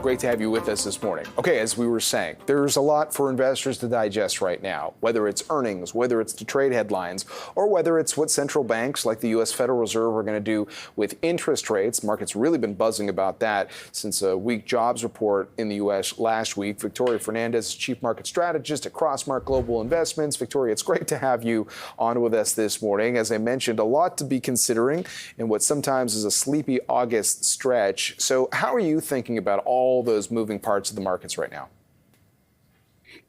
Great to have you with us this morning. Okay, as we were saying, there's a lot for investors to digest right now, whether it's earnings, whether it's the trade headlines, or whether it's what central banks like the U.S. Federal Reserve are going to do with interest rates. Markets really been buzzing about that since a weak jobs report in the U.S. last week. Victoria Fernandez is Chief Market Strategist at Crossmark Global Investments. Victoria, it's great to have you on with us this morning. As I mentioned, a lot to be considering in what sometimes is a sleepy August stretch. So how are you thinking about all those moving parts of the markets right now?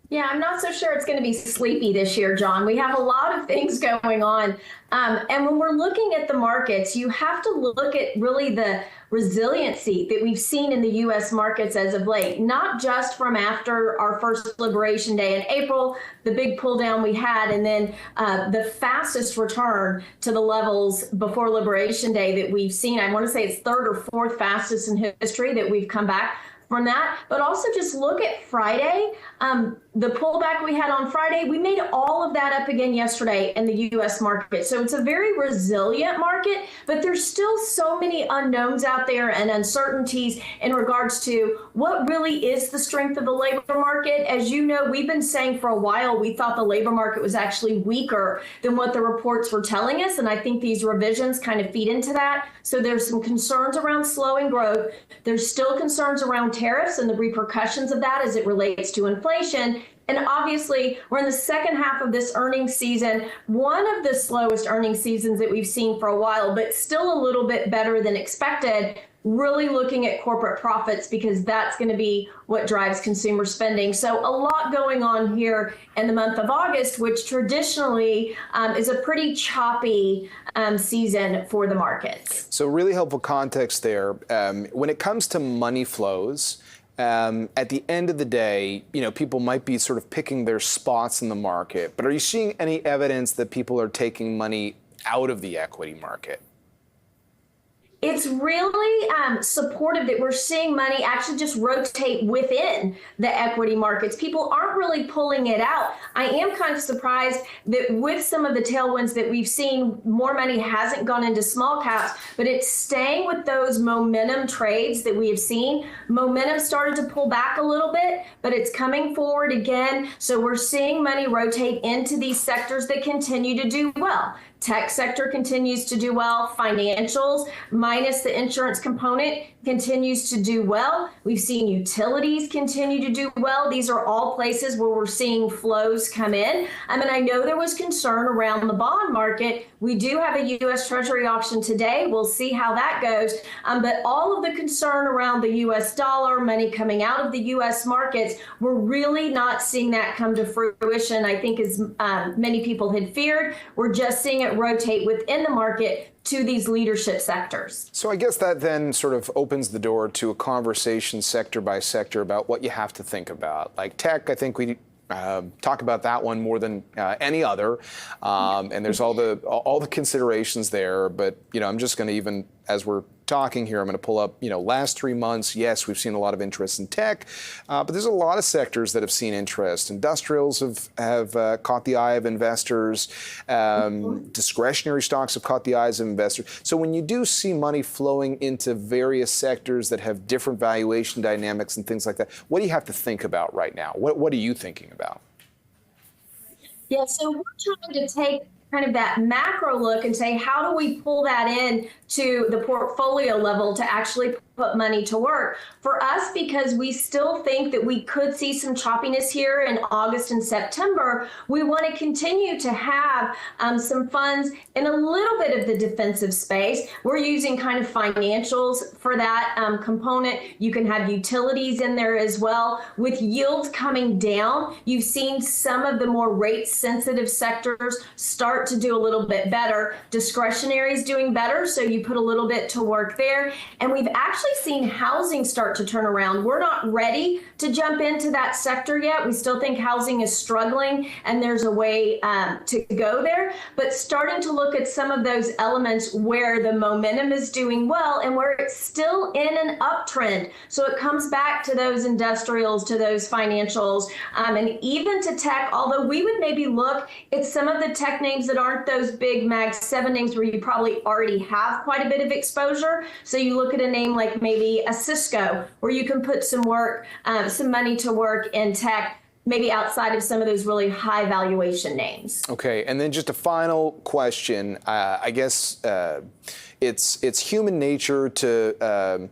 Yeah, I'm not so sure it's going to be sleepy this year, John. We have a lot of things going on. And when we're looking at the markets, you have to look at really the resiliency that we've seen in the U.S. markets as of late, not just from after our first Liberation Day in April, the big pull down we had, and then the fastest return to the levels before Liberation Day that we've seen. I want to say it's third or fourth fastest in history that we've come back from that, but also just look at Friday. The pullback we had on Friday, we made all of that up again yesterday in the U.S. market. So it's a very resilient market, but there's still so many unknowns out there and uncertainties in regards to what really is the strength of the labor market. As you know, we've been saying for a while, we thought the labor market was actually weaker than what the reports were telling us. And I think these revisions kind of feed into that. So there's some concerns around slowing growth. There's still concerns around tariffs and the repercussions of that as it relates to inflation. And obviously, we're in the second half of this earnings season, one of the slowest earnings seasons that we've seen for a while, but still a little bit better than expected. Really looking at corporate profits because that's going to be what drives consumer spending. So a lot going on here in the month of August, which traditionally is a pretty choppy season for the markets. So really helpful context there. When it comes to money flows, at the end of the day, people might be sort of picking their spots in the market. But are you seeing any evidence that people are taking money out of the equity market? It's really supportive that we're seeing money actually just rotate within the equity markets. People aren't really pulling it out. I am kind of surprised that with some of the tailwinds that we've seen, more money hasn't gone into small caps, but it's staying with those momentum trades that we have seen. Momentum started to pull back a little bit, but it's coming forward again. So we're seeing money rotate into these sectors that continue to do well. Tech sector continues to do well. Financials, minus the insurance component, continues to do well. We've seen utilities continue to do well. These are all places where we're seeing flows come in. I mean, I know there was concern around the bond market. We do have a U.S. Treasury auction today. We'll see how that goes. But all of the concern around the U.S. dollar, money coming out of the U.S. markets, we're really not seeing that come to fruition, I think, as many people had feared. We're just seeing it rotate within the market to these leadership sectors. So I guess that then sort of opens the door to a conversation sector by sector about what you have to think about. Like tech, I think we talk about that one more than any other, and there's all the considerations there. But I'm just going to, even as we're talking here, I'm going to pull up last 3 months. Yes, we've seen a lot of interest in tech, but there's a lot of sectors that have seen interest. Industrials have caught the eye of investors. Discretionary stocks have caught the eyes of investors. So when you do see money flowing into various sectors that have different valuation dynamics and things like that, what do you have to think about right now? What are you thinking about? Yeah, so we're trying to take kind of that macro look and say, how do we pull that in to the portfolio level to actually put money to work? For us, because we still think that we could see some choppiness here in August and September, we want to continue to have some funds in a little bit of the defensive space. We're using kind of financials for that component. You can have utilities in there as well. With yields coming down, you've seen some of the more rate sensitive sectors start to do a little bit better. Discretionary is doing better, so you put a little bit to work there. And we've actually seen housing start to turn around. We're not ready to jump into that sector yet. We still think housing is struggling and there's a way to go there, but starting to look at some of those elements where the momentum is doing well and where it's still in an uptrend. So it comes back to those industrials, to those financials, and even to tech, although we would maybe look at some of the tech names that aren't those big Mag 7 names where you probably already have quite a bit of exposure. So you look at a name like like maybe a Cisco, where you can put some money to work in tech, maybe outside of some of those really high valuation names. Okay, and then just a final question. I guess it's human nature to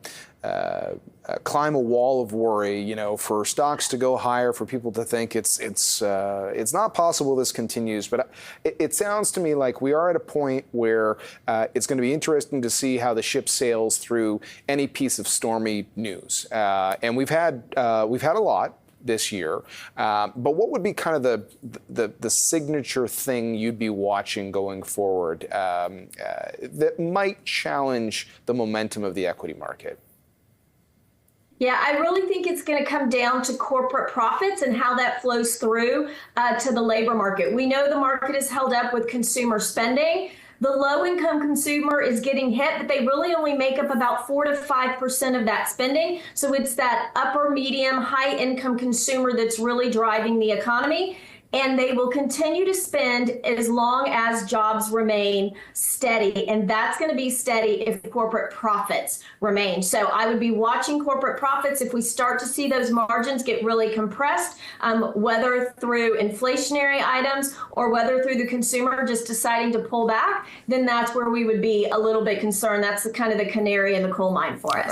climb a wall of worry, you know, for stocks to go higher, for people to think it's not possible this continues. But it sounds to me like we are at a point where it's going to be interesting to see how the ship sails through any piece of stormy news. And we've had a lot this year, but what would be kind of the signature thing you'd be watching going forward that might challenge the momentum of the equity market? Yeah, I really think it's going to come down to corporate profits and how that flows through to the labor market. We know the market is held up with consumer spending. The low-income consumer is getting hit, but they really only make up about 4 to 5% of that spending. So it's that upper, medium, high-income consumer that's really driving the economy. And they will continue to spend as long as jobs remain steady. And that's going to be steady if corporate profits remain. So I would be watching corporate profits. If we start to see those margins get really compressed, whether through inflationary items or whether through the consumer just deciding to pull back, then that's where we would be a little bit concerned. That's the kind of the canary in the coal mine for us.